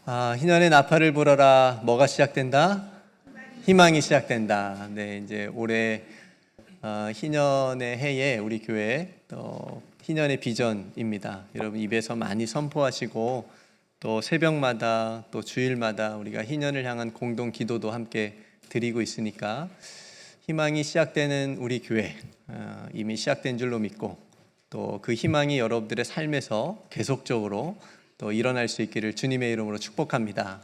희년의 나팔을 불어라. 뭐가 시작된다? 희망이 시작된다. 네, 이제 올해 희년의 해에 우리 교회 희년의 비전입니다. 여러분 입에서 많이 선포하시고 또 새벽마다 또 주일마다 우리가 희년을 향한 공동 기도도 함께 드리고 있으니까 희망이 시작되는 우리 교회 이미 시작된 줄로 믿고 또 그 희망이 여러분들의 삶에서 계속적으로 또 일어날 수 있기를 주님의 이름으로 축복합니다.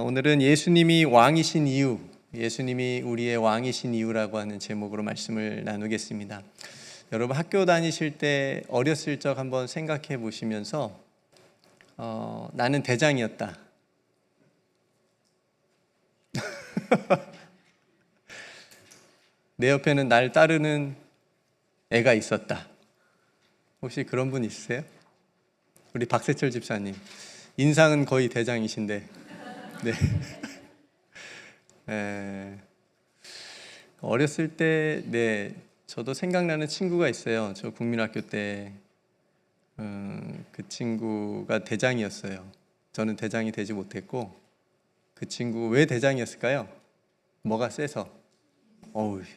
오늘은 예수님이 왕이신 이유, 예수님이 우리의 왕이신 이유라고 하는 제목으로 말씀을 나누겠습니다. 여러분 학교 다니실 때 어렸을 적 한번 생각해 보시면서 나는 대장이었다. 내 옆에는 날 따르는 애가 있었다. 혹시 그런 분 있으세요? 우리 박세철 집사님, 인상은 거의 대장이신데, 네. 어렸을 때, 저도 생각나는 친구가 있어요. 저 국민학교 때, 그 친구가 대장이었어요. 저는 대장이 되지 못했고, 그 친구 왜 대장이었을까요? 뭐가 세서?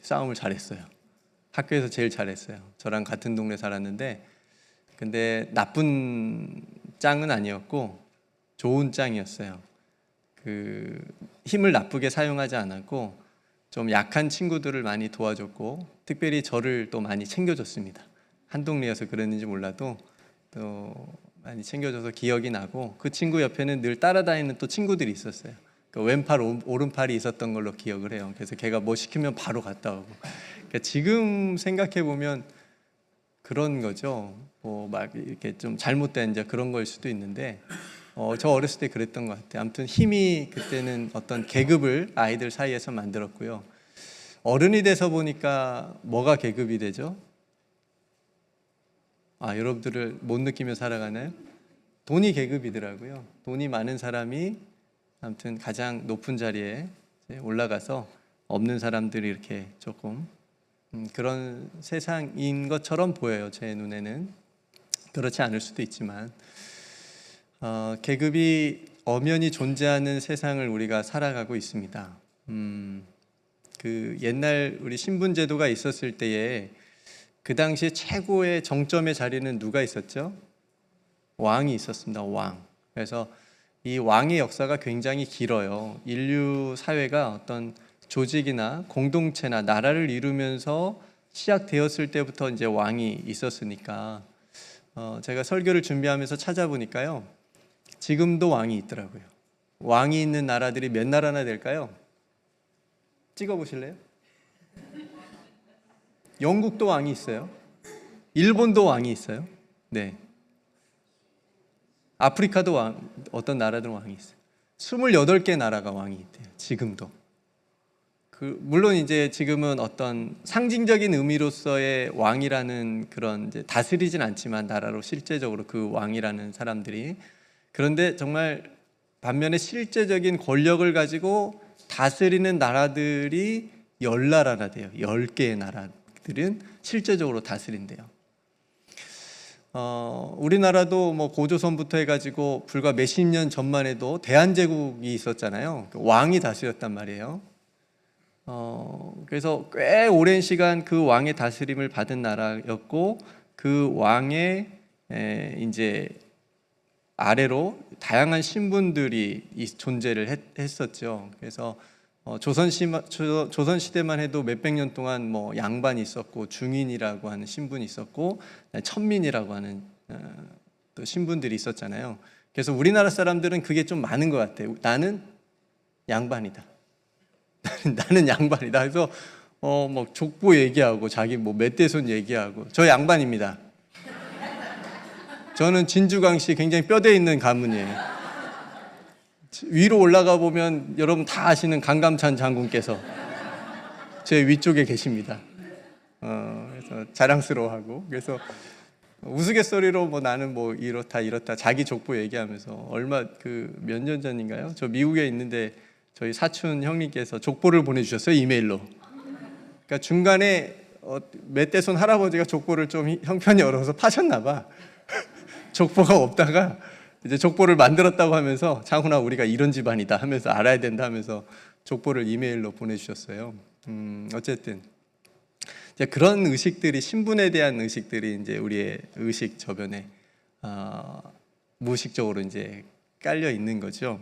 싸움을 잘했어요. 학교에서 제일 잘했어요. 저랑 같은 동네 살았는데, 근데 나쁜 짱은 아니었고 좋은 짱이었어요. 그 힘을 나쁘게 사용하지 않았고 좀 약한 친구들을 많이 도와줬고 특별히 저를 또 많이 챙겨줬습니다. 한 동네여서 그랬는지 몰라도 또 많이 챙겨줘서 기억이 나고 그 친구 옆에는 늘 따라다니는 또 친구들이 있었어요. 그 왼팔 오른팔이 있었던 걸로 기억을 해요. 그래서 걔가 뭐 시키면 바로 갔다 오고. 그러니까 지금 생각해 보면 그런 거죠. 막 이렇게 좀 잘못된 이제 그런 걸 수도 있는데 저 어렸을 때 그랬던 것 같아요. 아무튼 힘이 그때는 어떤 계급을 아이들 사이에서 만들었고요. 어른이 돼서 보니까 뭐가 계급이 되죠? 여러분들을 못 느끼며 살아가나요? 돈이 계급이더라고요. 돈이 많은 사람이 아무튼 가장 높은 자리에 올라가서 없는 사람들이 이렇게 조금 그런 세상인 것처럼 보여요. 제 눈에는. 그렇지 않을 수도 있지만 계급이 엄연히 존재하는 세상을 우리가 살아가고 있습니다. 그 옛날 우리 신분제도가 있었을 때에 그 당시 최고의 정점의 자리는 누가 있었죠? 왕이 있었습니다. 왕. 그래서 이 왕의 역사가 굉장히 길어요. 인류 사회가 어떤 조직이나 공동체나 나라를 이루면서 시작되었을 때부터 이제 왕이 있었으니까 제가 설교를 준비하면서 찾아보니까요, 지금도 왕이 있더라고요. 왕이 있는 나라들이 몇 나라나 될까요? 찍어보실래요? 영국도 왕이 있어요. 일본도 왕이 있어요. 네. 아프리카도 어떤 나라들은 왕이 있어요. 28개 나라가 왕이 있대요. 지금도. 물론 이제 지금은 어떤 상징적인 의미로서의 왕이라는 그런 이제 다스리진 않지만 나라로 실제적으로 그 왕이라는 사람들이, 그런데 정말 반면에 실제적인 권력을 가지고 다스리는 나라들이 10나라나 돼요. 10개의 나라들은 실제적으로 다스린대요. 우리나라도 뭐 고조선부터 해가지고 불과 몇십 년 전만 해도 대한제국이 있었잖아요. 왕이 다스렸단 말이에요. 그래서 꽤 오랜 시간 그 왕의 다스림을 받은 나라였고 그 왕의 이제 아래로 다양한 신분들이 존재를 했었죠. 그래서 조선 시대만 해도 몇백 년 동안 뭐 양반이 있었고 중인이라고 하는 신분이 있었고 천민이라고 하는 또 신분들이 있었잖아요. 그래서 우리나라 사람들은 그게 좀 많은 것 같아요. 나는 양반이다. 나는 양반이다. 그래서 뭐 족보 얘기하고 자기 뭐 멧돼손 얘기하고 저 양반입니다. 저는 진주광씨 굉장히 뼈대 있는 가문이에요. 위로 올라가 보면 여러분 다 아시는 강감찬 장군께서 제 위쪽에 계십니다. 그래서 자랑스러워하고 그래서 우스갯소리로 뭐 나는 뭐 이렇다 자기 족보 얘기하면서 몇 년 전인가요? 저 미국에 있는데 저희 사촌 형님께서 족보를 보내주셨어요. 이메일로. 그러니까 중간에 멧돼손 할아버지가 족보를 좀 형편이 어려워서 파셨나 봐. 족보가 없다가 이제 족보를 만들었다고 하면서 장훈아 우리가 이런 집안이다 하면서 알아야 된다 하면서 족보를 이메일로 보내주셨어요. 어쨌든 이제 그런 의식들이 신분에 대한 의식들이 이제 우리의 의식 저변에 무의식적으로 이제 깔려 있는 거죠.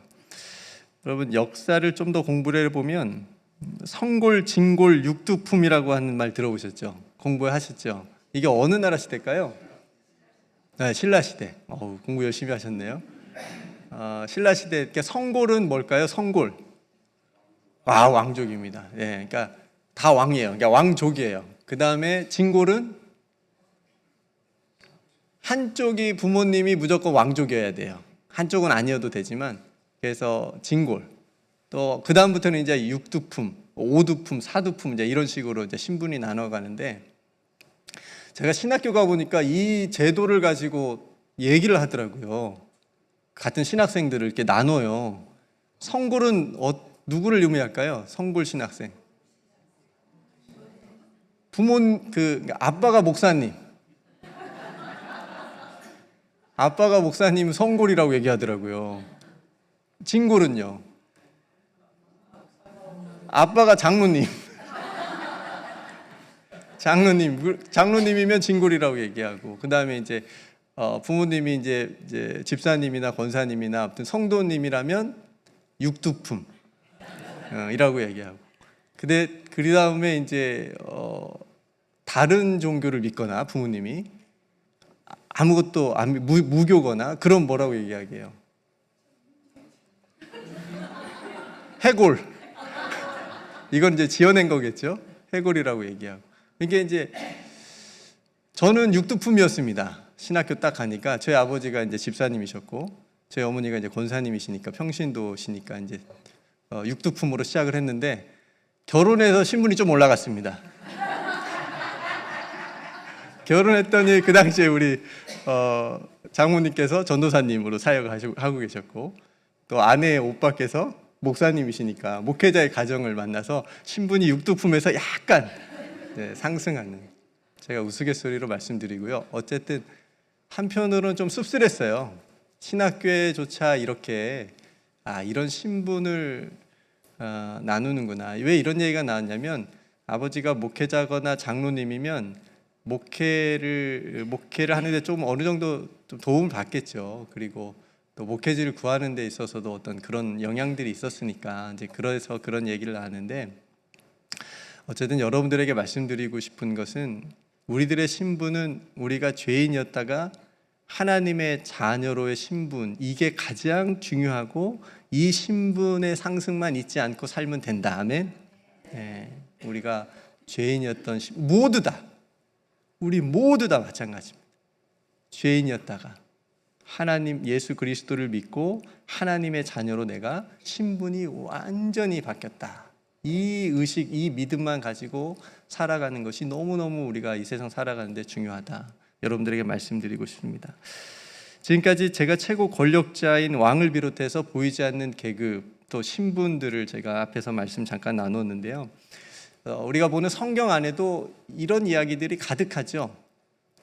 여러분 역사를 좀 더 공부를 해보면 성골, 진골, 육두품이라고 하는 말 들어보셨죠? 공부하셨죠? 이게 어느 나라 시대일까요? 네, 신라 시대. 공부 열심히 하셨네요. 신라 시대. 그러니까 성골은 뭘까요? 성골. 왕족입니다. 예, 그러니까 다 왕이에요. 그러니까 왕족이에요. 그 다음에 진골은 한쪽이 부모님이 무조건 왕족이어야 돼요. 한쪽은 아니어도 되지만 그래서 진골. 또 그 다음부터는 이제 육두품, 오두품, 사두품 이제 이런 식으로 이제 신분이 나눠가는데 제가 신학교 가 보니까 이 제도를 가지고 얘기를 하더라고요. 같은 신학생들을 이렇게 나눠요. 성골은 누구를 의미할까요? 성골 신학생. 아빠가 목사님. 아빠가 목사님 성골이라고 얘기하더라고요. 진골은요? 아빠가 장로님. 장로님이면 진골이라고 얘기하고, 그 다음에 이제 부모님이 이제 집사님이나 권사님이나 아무튼 성도님이라면 육두품 이라고 얘기하고, 그 다음에 이제 다른 종교를 믿거나 부모님이 아무것도 무교거나 그럼 뭐라고 얘기하게요? 해골. 이건 이제 지어낸 거겠죠? 해골이라고 얘기하고. 이게 이제 저는 육두품이었습니다. 신학교 딱 가니까 저희 아버지가 이제 집사님이셨고 저희 어머니가 이제 권사님이시니까 평신도시니까 이제 육두품으로 시작을 했는데 결혼해서 신분이 좀 올라갔습니다. 결혼했더니 그 당시에 우리 장모님께서 전도사님으로 사역을 하고 계셨고 또 아내의 오빠께서 목사님이시니까 목회자의 가정을 만나서 신분이 육두품에서 약간 상승하는, 제가 우스갯소리로 말씀드리고요. 어쨌든 한편으로는 좀 씁쓸했어요. 신학교에조차 이렇게 이런 신분을 나누는구나. 왜 이런 얘기가 나왔냐면 아버지가 목회자거나 장로님이면 목회를 하는데 좀 어느 정도 좀 도움을 받겠죠. 그리고 또 목회지를 구하는 데 있어서도 어떤 그런 영향들이 있었으니까 이제 그래서 그런 얘기를 하는데, 어쨌든 여러분들에게 말씀드리고 싶은 것은 우리들의 신분은 우리가 죄인이었다가 하나님의 자녀로의 신분, 이게 가장 중요하고 이 신분의 상승만 잊지 않고 살면 된다. 아멘. 우리가 죄인이었던 우리 모두 다 마찬가지입니다. 죄인이었다가 하나님 예수 그리스도를 믿고 하나님의 자녀로 내가 신분이 완전히 바뀌었다. 이 의식, 이 믿음만 가지고 살아가는 것이 너무너무 우리가 이 세상 살아가는데 중요하다. 여러분들에게 말씀드리고 싶습니다. 지금까지 제가 최고 권력자인 왕을 비롯해서 보이지 않는 계급 또 신분들을 제가 앞에서 말씀 잠깐 나눴는데요. 우리가 보는 성경 안에도 이런 이야기들이 가득하죠.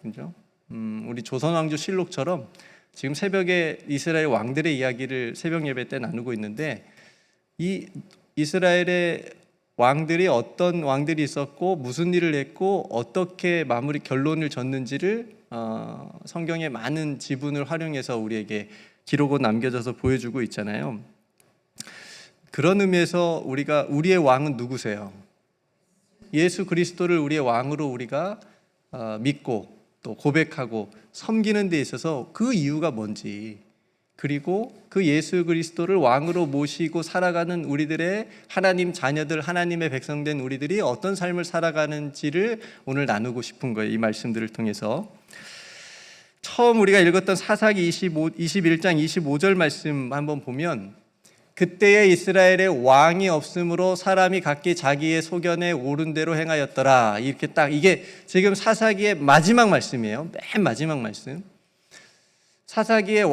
그죠? 우리 조선왕조 실록처럼 지금 새벽에 이스라엘 왕들의 이야기를 새벽 예배 때 나누고 있는데, 이 이스라엘의 왕들이 어떤 왕들이 있었고 무슨 일을 했고 어떻게 결론을 졌는지를 성경의 많은 지분을 활용해서 우리에게 기록으로 남겨져서 보여주고 있잖아요. 그런 의미에서 우리의 왕은 누구세요? 예수 그리스도를 우리의 왕으로 우리가 믿고 또 고백하고 섬기는 데 있어서 그 이유가 뭔지, 그리고 그 예수 그리스도를 왕으로 모시고 살아가는 우리들의 하나님 자녀들, 하나님의 백성된 우리들이 어떤 삶을 살아가는지를 오늘 나누고 싶은 거예요. 이 말씀들을 통해서. 처음 우리가 읽었던 사사기 21장 25절 말씀 한번 보면, 그때에 이스라엘에 왕이 없으므로 사람이 각기 자기의 소견에 옳은 대로 행하였더라. 이렇게 딱, 이게 지금 사사기의 마지막 말씀이에요. 맨 마지막 말씀. 사사기에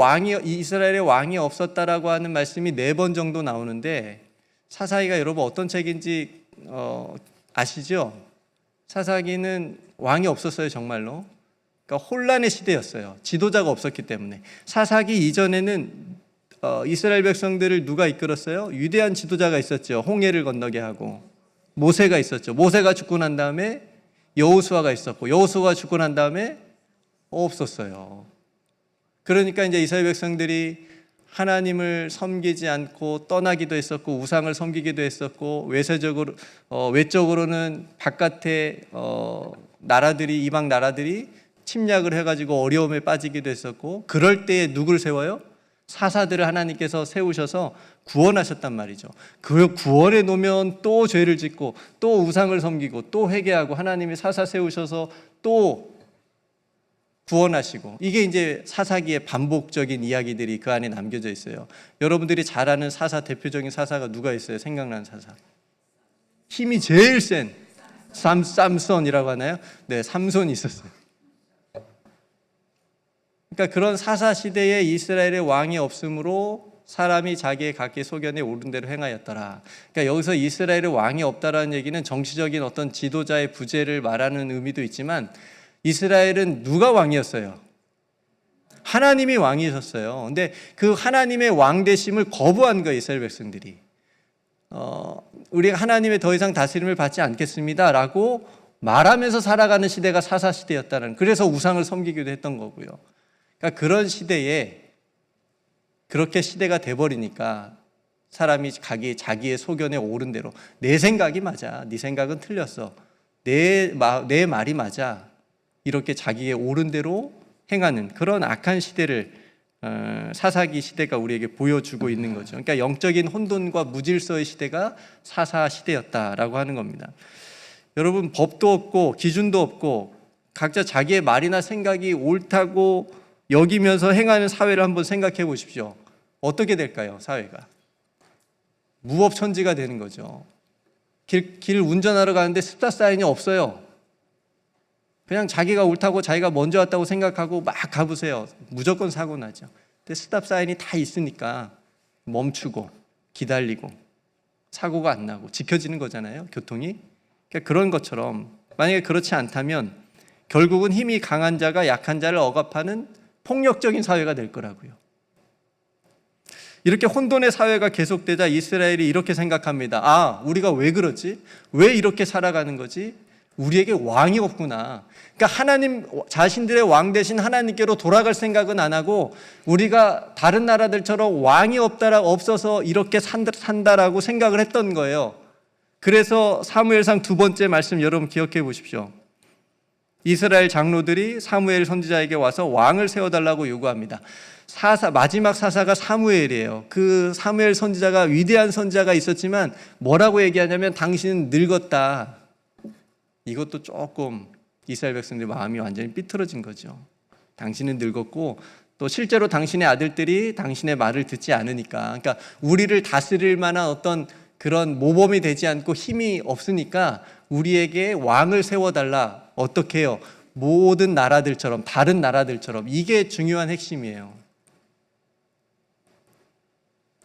이스라엘에 왕이 없었다라고 하는 말씀이 4번 정도 나오는데, 사사기가 여러분 어떤 책인지 아시죠? 사사기는 왕이 없었어요, 정말로. 그러니까 혼란의 시대였어요. 지도자가 없었기 때문에. 사사기 이전에는 이스라엘 백성들을 누가 이끌었어요? 위대한 지도자가 있었죠. 홍해를 건너게 하고. 모세가 있었죠. 모세가 죽고 난 다음에 여호수아가 있었고, 여호수아가 죽고 난 다음에 없었어요. 그러니까 이제 이스라엘 백성들이 하나님을 섬기지 않고 떠나기도 했었고, 우상을 섬기기도 했었고, 외적으로는 바깥에 나라들이, 이방 나라들이 침략을 해가지고 어려움에 빠지기도 했었고, 그럴 때에 누굴 세워요? 사사들을 하나님께서 세우셔서 구원하셨단 말이죠. 그 구원해 놓으면 또 죄를 짓고 또 우상을 섬기고 또 회개하고, 하나님이 사사 세우셔서 또 구원하시고, 이게 이제 사사기의 반복적인 이야기들이 그 안에 남겨져 있어요. 여러분들이 잘 아는 사사, 대표적인 사사가 누가 있어요? 생각나는 사사. 힘이 제일 센 삼손이라고 하나요? 네, 삼손이 있었어요. 그러니까 그런 사사 시대에 이스라엘의 왕이 없으므로 사람이 자기의 각기 소견에 옳은 대로 행하였더라. 그러니까 여기서 이스라엘의 왕이 없다라는 얘기는 정치적인 어떤 지도자의 부재를 말하는 의미도 있지만, 이스라엘은 누가 왕이었어요? 하나님이 왕이셨어요. 근데 그 하나님의 왕 되심을 거부한 거예요, 이스라엘 백성들이. 우리가 하나님의 더 이상 다스림을 받지 않겠습니다 라고 말하면서 살아가는 시대가 사사 시대였다는, 그래서 우상을 섬기기도 했던 거고요. 그러니까 그런 시대에 그렇게 시대가 돼버리니까 사람이 자기의 소견에 옳은 대로, 내 생각이 맞아, 네 생각은 틀렸어, 내 말이 맞아, 이렇게 자기의 옳은 대로 행하는 그런 악한 시대를 사사기 시대가 우리에게 보여주고 있는 거죠. 그러니까 영적인 혼돈과 무질서의 시대가 사사 시대였다라고 하는 겁니다. 여러분, 법도 없고 기준도 없고 각자 자기의 말이나 생각이 옳다고 여기면서 행하는 사회를 한번 생각해 보십시오. 어떻게 될까요? 사회가 무법천지가 되는 거죠. 길 운전하러 가는데 습사 사인이 없어요. 그냥 자기가 옳다고, 자기가 먼저 왔다고 생각하고 막 가보세요. 무조건 사고 나죠. 근데 스탑 사인이 다 있으니까 멈추고 기다리고 사고가 안 나고 지켜지는 거잖아요, 교통이. 그러니까 그런 것처럼 만약에 그렇지 않다면 결국은 힘이 강한 자가 약한 자를 억압하는 폭력적인 사회가 될 거라고요. 이렇게 혼돈의 사회가 계속되자 이스라엘이 이렇게 생각합니다. 아, 우리가 왜 그렇지? 왜 이렇게 살아가는 거지? 우리에게 왕이 없구나. 그러니까 하나님 자신들의 왕 대신 하나님께로 돌아갈 생각은 안 하고, 우리가 다른 나라들처럼 왕이 없어서 이렇게 산다라고 생각을 했던 거예요. 그래서 사무엘상 2번째 말씀 여러분 기억해 보십시오. 이스라엘 장로들이 사무엘 선지자에게 와서 왕을 세워달라고 요구합니다. 마지막 사사가 사무엘이에요. 그 사무엘 선지자가 위대한 선지자가 있었지만 뭐라고 얘기하냐면, 당신은 늙었다. 이것도 조금 이스라엘 백성들의 마음이 완전히 삐뚤어진 거죠. 당신은 늙었고, 또 실제로 당신의 아들들이 당신의 말을 듣지 않으니까, 그러니까 우리를 다스릴 만한 어떤 그런 모범이 되지 않고 힘이 없으니까 우리에게 왕을 세워달라. 어떻게 해요? 모든 나라들처럼, 다른 나라들처럼. 이게 중요한 핵심이에요.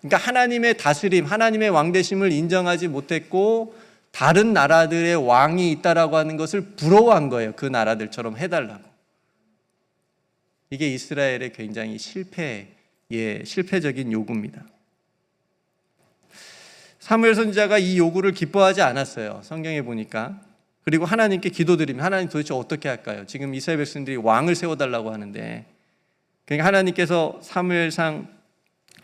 그러니까 하나님의 다스림, 하나님의 왕되심을 인정하지 못했고, 다른 나라들의 왕이 있다라고 하는 것을 부러워한 거예요. 그 나라들처럼 해달라고. 이게 이스라엘의 굉장히 실패적인 요구입니다. 사무엘 선지자가 이 요구를 기뻐하지 않았어요. 성경에 보니까. 그리고 하나님께 기도드리면, 하나님 도대체 어떻게 할까요? 지금 이스라엘 백성들이 왕을 세워달라고 하는데, 그러니까 하나님께서 사무엘상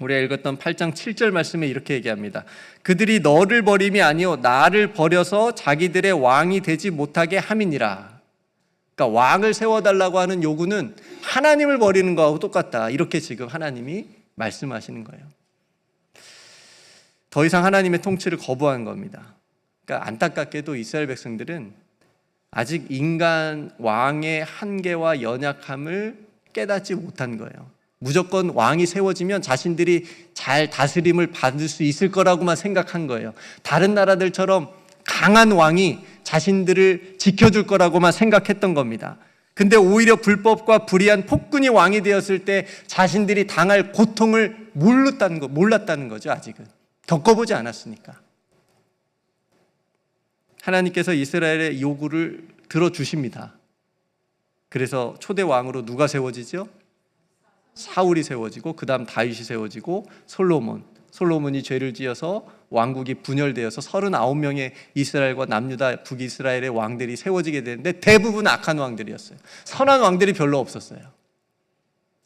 우리가 읽었던 8장 7절 말씀에 이렇게 얘기합니다. 그들이 너를 버림이 아니요 나를 버려서 자기들의 왕이 되지 못하게 함이니라. 그러니까 왕을 세워달라고 하는 요구는 하나님을 버리는 거하고 똑같다. 이렇게 지금 하나님이 말씀하시는 거예요. 더 이상 하나님의 통치를 거부한 겁니다. 그러니까 안타깝게도 이스라엘 백성들은 아직 인간 왕의 한계와 연약함을 깨닫지 못한 거예요. 무조건 왕이 세워지면 자신들이 잘 다스림을 받을 수 있을 거라고만 생각한 거예요. 다른 나라들처럼 강한 왕이 자신들을 지켜줄 거라고만 생각했던 겁니다. 근데 오히려 불법과 불의한 폭군이 왕이 되었을 때 자신들이 당할 고통을 몰랐다는 거죠. 아직은 겪어보지 않았으니까. 하나님께서 이스라엘의 요구를 들어주십니다. 그래서 초대 왕으로 누가 세워지죠? 사울이 세워지고 그 다음 다윗이 세워지고 솔로몬이 죄를 지어서 왕국이 분열되어서 39명의 이스라엘과 남유다 북이스라엘의 왕들이 세워지게 되는데 대부분 악한 왕들이었어요. 선한 왕들이 별로 없었어요.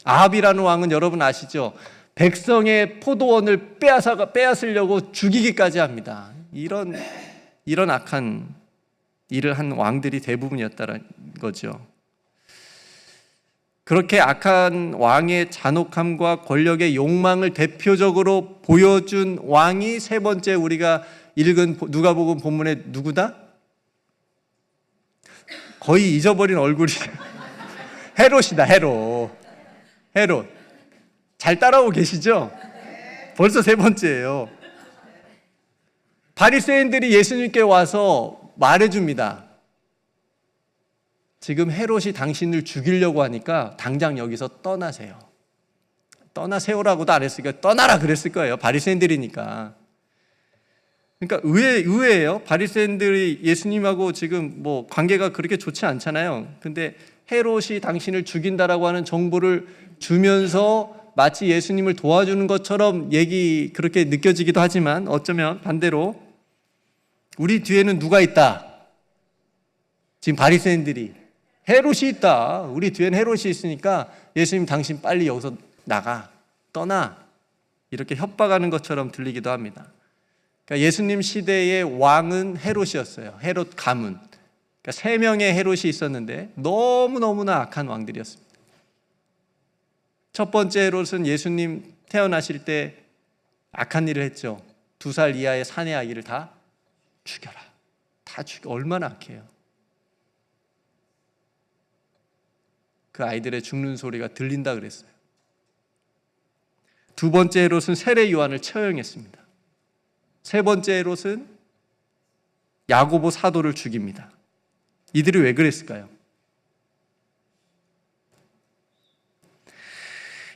아합이라는 왕은 여러분 아시죠? 백성의 포도원을 빼앗으려고 죽이기까지 합니다. 이런 악한 일을 한 왕들이 대부분이었다는 거죠. 그렇게 악한 왕의 잔혹함과 권력의 욕망을 대표적으로 보여준 왕이 세 번째 우리가 읽은 누가복음 본문의 누구다? 거의 잊어버린 얼굴이 헤롯이다. 헤롯. 잘 따라오고 계시죠? 벌써 세 번째예요. 바리새인들이 예수님께 와서 말해줍니다. 지금 헤롯이 당신을 죽이려고 하니까 당장 여기서 떠나세요. 떠나세요라고도 안 했으니까 떠나라 그랬을 거예요. 바리새인들이니까. 그러니까 의외예요. 바리새인들이 예수님하고 지금 뭐 관계가 그렇게 좋지 않잖아요. 근데 헤롯이 당신을 죽인다라고 하는 정보를 주면서 마치 예수님을 도와주는 것처럼 그렇게 느껴지기도 하지만 어쩌면 반대로 우리 뒤에는 누가 있다? 지금 바리새인들이 헤롯이 있다. 우리 뒤에는 헤롯이 있으니까 예수님 당신 빨리 여기서 떠나. 이렇게 협박하는 것처럼 들리기도 합니다. 그러니까 예수님 시대의 왕은 헤롯이었어요. 헤롯 가문. 그러니까 3명의 헤롯이 있었는데 너무너무나 악한 왕들이었습니다. 첫 번째 헤롯은 예수님 태어나실 때 악한 일을 했죠. 2살 이하의 사내 아기를 다 죽여라. 얼마나 악해요. 그 아이들의 죽는 소리가 들린다 그랬어요. 두 번째 헤롯은 세례 요한을 처형했습니다. 세 번째 헤롯은 야고보 사도를 죽입니다. 이들이 왜 그랬을까요?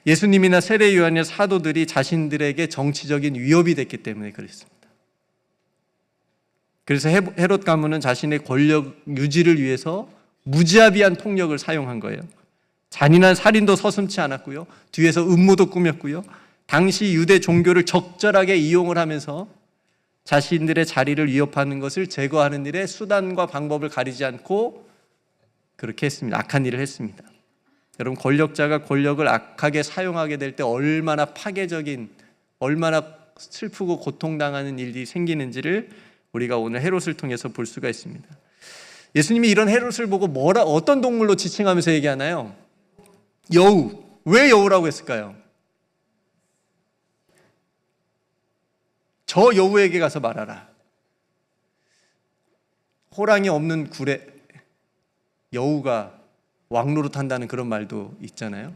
예수님이나 세례 요한의 사도들이 자신들에게 정치적인 위협이 됐기 때문에 그랬습니다. 그래서 헤롯 가문은 자신의 권력 유지를 위해서 무자비한 폭력을 사용한 거예요. 잔인한 살인도 서슴지 않았고요. 뒤에서 음모도 꾸몄고요. 당시 유대 종교를 적절하게 이용을 하면서 자신들의 자리를 위협하는 것을 제거하는 일에 수단과 방법을 가리지 않고 그렇게 했습니다. 악한 일을 했습니다. 여러분, 권력자가 권력을 악하게 사용하게 될 때 얼마나 파괴적인, 얼마나 슬프고 고통당하는 일이 생기는지를 우리가 오늘 헤롯을 통해서 볼 수가 있습니다. 예수님이 이런 헤롯을 보고 어떤 동물로 지칭하면서 얘기하나요? 여우. 왜 여우라고 했을까요? 저 여우에게 가서 말하라. 호랑이 없는 굴에 여우가 왕노릇한다는 그런 말도 있잖아요.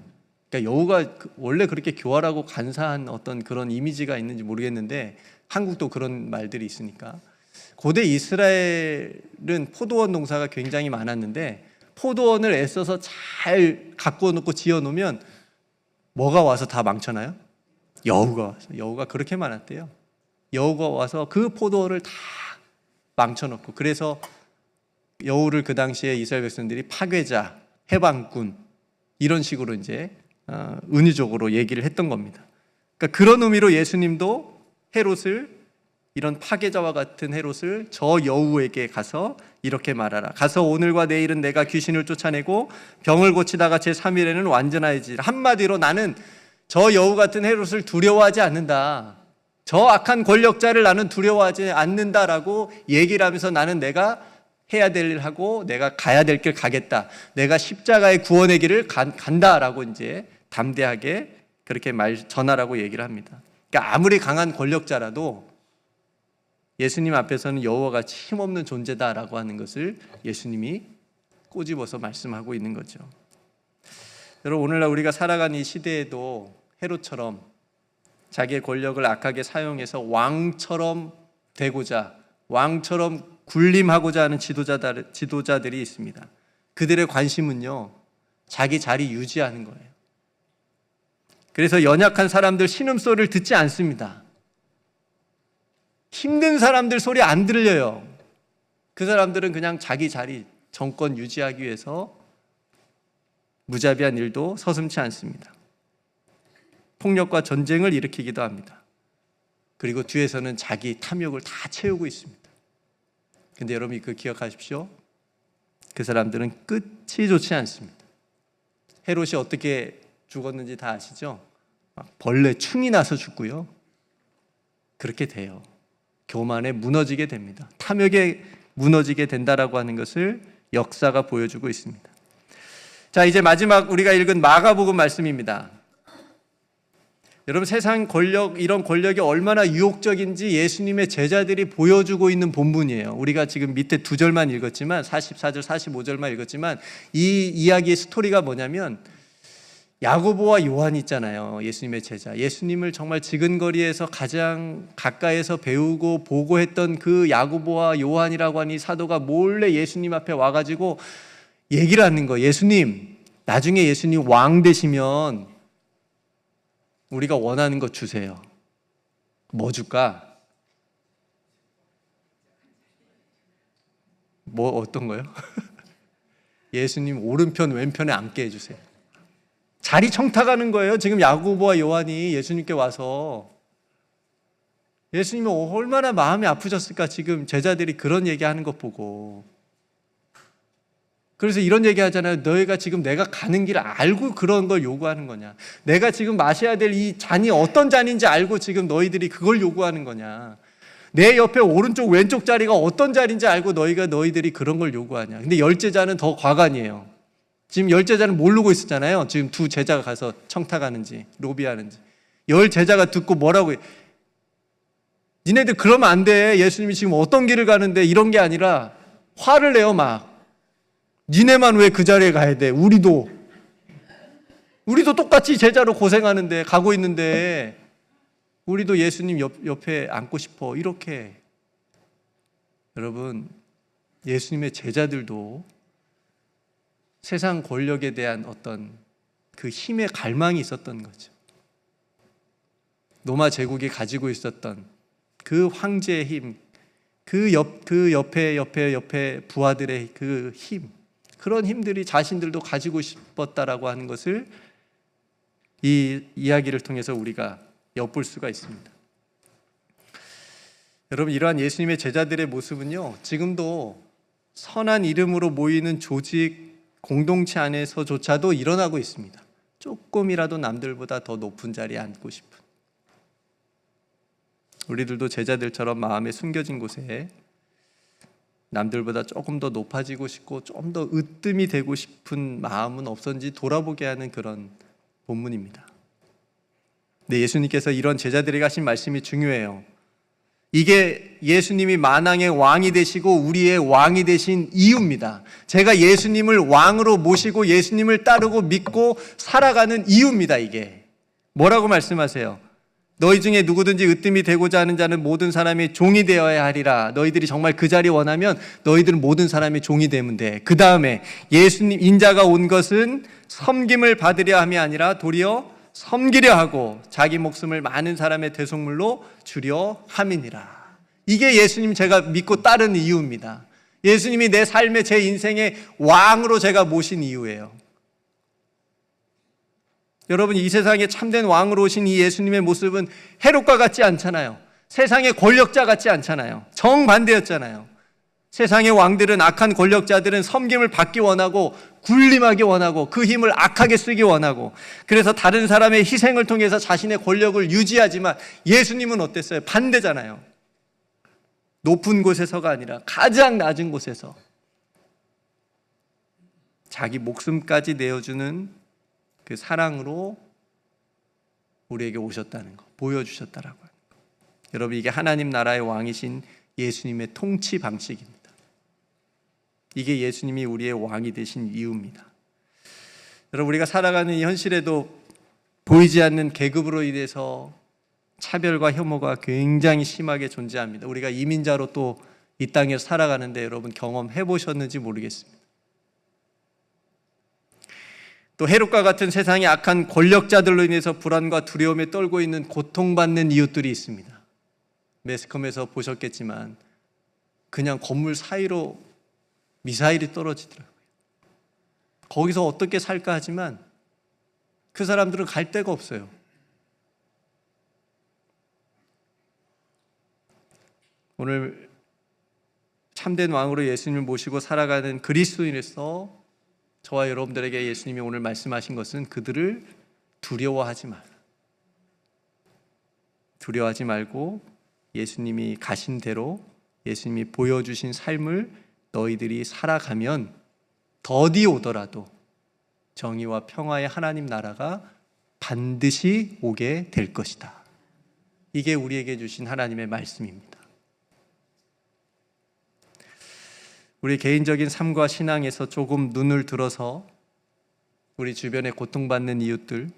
그러니까 여우가 원래 그렇게 교활하고 간사한 어떤 그런 이미지가 있는지 모르겠는데 한국도 그런 말들이 있으니까. 고대 이스라엘은 포도원 농사가 굉장히 많았는데 포도원을 애써서 잘 가꾸어 놓고 지어 놓으면 뭐가 와서 다 망쳐나요? 여우가 그렇게 많았대요. 여우가 와서 그 포도원을 다 망쳐놓고, 그래서 여우를 그 당시에 이스라엘 백성들이 파괴자, 해방군 이런 식으로 이제 은유적으로 얘기를 했던 겁니다. 그러니까 그런 의미로 예수님도 헤롯을, 이런 파괴자와 같은 헤롯을 저 여우에게 가서 이렇게 말하라. 가서 오늘과 내일은 내가 귀신을 쫓아내고 병을 고치다가 제3일에는 완전하여지. 한마디로 나는 저 여우 같은 헤롯을 두려워하지 않는다. 저 악한 권력자를 나는 두려워하지 않는다라고 얘기를 하면서 나는 내가 해야 될 일 하고 내가 가야 될 길 가겠다. 내가 십자가의 구원의 길을 간다라고 이제 담대하게 그렇게 전하라고 얘기를 합니다. 그러니까 아무리 강한 권력자라도 예수님 앞에서는 여우와 같이 힘없는 존재다라고 하는 것을 예수님이 꼬집어서 말씀하고 있는 거죠. 여러분, 오늘날 우리가 살아가는 이 시대에도 헤롯처럼 자기의 권력을 악하게 사용해서 왕처럼 되고자, 왕처럼 군림하고자 하는 지도자들이 있습니다. 그들의 관심은요, 자기 자리 유지하는 거예요. 그래서 연약한 사람들 신음소리를 듣지 않습니다. 힘든 사람들 소리 안 들려요. 그 사람들은 그냥 자기 자리, 정권 유지하기 위해서 무자비한 일도 서슴지 않습니다. 폭력과 전쟁을 일으키기도 합니다. 그리고 뒤에서는 자기 탐욕을 다 채우고 있습니다. 근데 여러분 그 기억하십시오. 그 사람들은 끝이 좋지 않습니다. 헤롯이 어떻게 죽었는지 다 아시죠? 벌레 충이 나서 죽고요. 그렇게 돼요. 교만에 무너지게 됩니다. 탐욕에 무너지게 된다라고 하는 것을 역사가 보여주고 있습니다. 자, 이제 마지막 우리가 읽은 마가복음 말씀입니다. 여러분 세상 권력, 이런 권력이 얼마나 유혹적인지 예수님의 제자들이 보여주고 있는 본문이에요. 우리가 지금 밑에 2절만 읽었지만 44절, 45절만 읽었지만 이 이야기의 스토리가 뭐냐면 야고보와 요한 있잖아요. 예수님의 제자. 예수님을 정말 지근거리에서 가장 가까이에서 배우고 보고 했던 그 야고보와 요한이라고 하는 이 사도가 몰래 예수님 앞에 와가지고 얘기를 하는 거예요. 예수님, 나중에 예수님 왕 되시면 우리가 원하는 것 주세요. 뭐 줄까? 뭐 어떤 거요? 예수님 오른편 왼편에 앉게 해주세요. 자리 청탁하는 거예요. 지금 야고보와 요한이 예수님께 와서. 예수님이 얼마나 마음이 아프셨을까. 지금 제자들이 그런 얘기하는 것 보고. 그래서 이런 얘기 하잖아요. 너희가 지금 내가 가는 길을 알고 그런 걸 요구하는 거냐. 내가 지금 마셔야 될 이 잔이 어떤 잔인지 알고 지금 너희들이 그걸 요구하는 거냐. 내 옆에 오른쪽 왼쪽 자리가 어떤 자리인지 알고 너희들이 그런 걸 요구하냐. 근데 열제자는 더 과간이에요. 지금 열제자는 모르고 있었잖아요. 지금 두 제자가 가서 청탁하는지 로비하는지. 열 제자가 듣고 뭐라고 해. 니네들 그러면 안 돼. 예수님이 지금 어떤 길을 가는데 이런 게 아니라 화를 내요 막. 니네만 왜 그 자리에 가야 돼? 우리도 똑같이 제자로 고생하는데 가고 있는데 우리도 예수님 옆에 앉고 싶어. 이렇게. 여러분 예수님의 제자들도 세상 권력에 대한 어떤 그 힘의 갈망이 있었던 거죠. 로마 제국이 가지고 있었던 그 황제의 힘, 그 옆에 부하들의 그 힘, 그런 힘들이 자신들도 가지고 싶었다라고 하는 것을 이 이야기를 통해서 우리가 엿볼 수가 있습니다. 여러분 이러한 예수님의 제자들의 모습은요, 지금도 선한 이름으로 모이는 조직, 공동체 안에서조차도 일어나고 있습니다. 조금이라도 남들보다 더 높은 자리에 앉고 싶은, 우리들도 제자들처럼 마음에 숨겨진 곳에 남들보다 조금 더 높아지고 싶고 좀 더 으뜸이 되고 싶은 마음은 없었는지 돌아보게 하는 그런 본문입니다. 네, 예수님께서 이런 제자들에게 하신 말씀이 중요해요. 이게 예수님이 만왕의 왕이 되시고 우리의 왕이 되신 이유입니다. 제가 예수님을 왕으로 모시고 예수님을 따르고 믿고 살아가는 이유입니다. 이게 뭐라고 말씀하세요? 너희 중에 누구든지 으뜸이 되고자 하는 자는 모든 사람이 종이 되어야 하리라. 너희들이 정말 그 자리 원하면 너희들은 모든 사람이 종이 되면 돼. 그 다음에 예수님 인자가 온 것은 섬김을 받으려 함이 아니라 도리어 섬기려 하고 자기 목숨을 많은 사람의 대속물로 주려 함이니라. 이게 예수님 제가 믿고 따르는 이유입니다. 예수님이 내 삶의 제 인생의 왕으로 제가 모신 이유예요. 여러분 이 세상에 참된 왕으로 오신 이 예수님의 모습은 헤롯과 같지 않잖아요. 세상의 권력자 같지 않잖아요. 정반대였잖아요. 세상의 왕들은, 악한 권력자들은 섬김을 받기 원하고 군림하기 원하고 그 힘을 악하게 쓰기 원하고, 그래서 다른 사람의 희생을 통해서 자신의 권력을 유지하지만 예수님은 어땠어요? 반대잖아요. 높은 곳에서가 아니라 가장 낮은 곳에서 자기 목숨까지 내어주는 그 사랑으로 우리에게 오셨다는 거, 보여주셨다라고 하는 거. 여러분 이게 하나님 나라의 왕이신 예수님의 통치 방식입니다. 이게 예수님이 우리의 왕이 되신 이유입니다. 여러분 우리가 살아가는 이 현실에도 보이지 않는 계급으로 인해서 차별과 혐오가 굉장히 심하게 존재합니다. 우리가 이민자로 또 이 땅에서 살아가는데 여러분 경험해 보셨는지 모르겠습니다. 또 헤롯과 같은 세상의 악한 권력자들로 인해서 불안과 두려움에 떨고 있는 고통받는 이웃들이 있습니다. 매스컴에서 보셨겠지만 그냥 건물 사이로 미사일이 떨어지더라고요. 거기서 어떻게 살까 하지만 그 사람들은 갈 데가 없어요. 오늘 참된 왕으로 예수님을 모시고 살아가는 그리스도인으로서 저와 여러분들에게 예수님이 오늘 말씀하신 것은 그들을 두려워하지 마라. 두려워하지 말고 예수님이 가신 대로 예수님이 보여주신 삶을 너희들이 살아가면 더디 오더라도 정의와 평화의 하나님 나라가 반드시 오게 될 것이다. 이게 우리에게 주신 하나님의 말씀입니다. 우리 개인적인 삶과 신앙에서 조금 눈을 들어서 우리 주변에 고통받는 이웃들,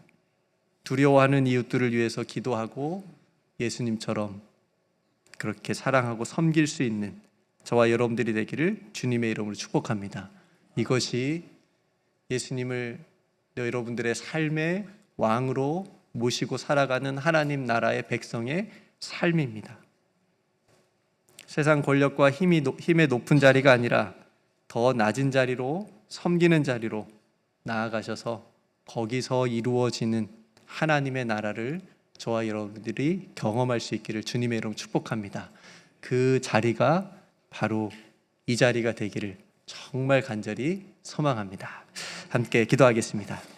두려워하는 이웃들을 위해서 기도하고 예수님처럼 그렇게 사랑하고 섬길 수 있는 저와 여러분들이 되기를 주님의 이름으로 축복합니다. 이것이 예수님을 여러분들의 삶의 왕으로 모시고 살아가는 하나님 나라의 백성의 삶입니다. 세상 권력과 힘의 높은 자리가 아니라 더 낮은 자리로 섬기는 자리로 나아가셔서 거기서 이루어지는 하나님의 나라를 저와 여러분들이 경험할 수 있기를 주님의 이름으로 축복합니다. 그 자리가 바로 이 자리가 되기를 정말 간절히 소망합니다. 함께 기도하겠습니다.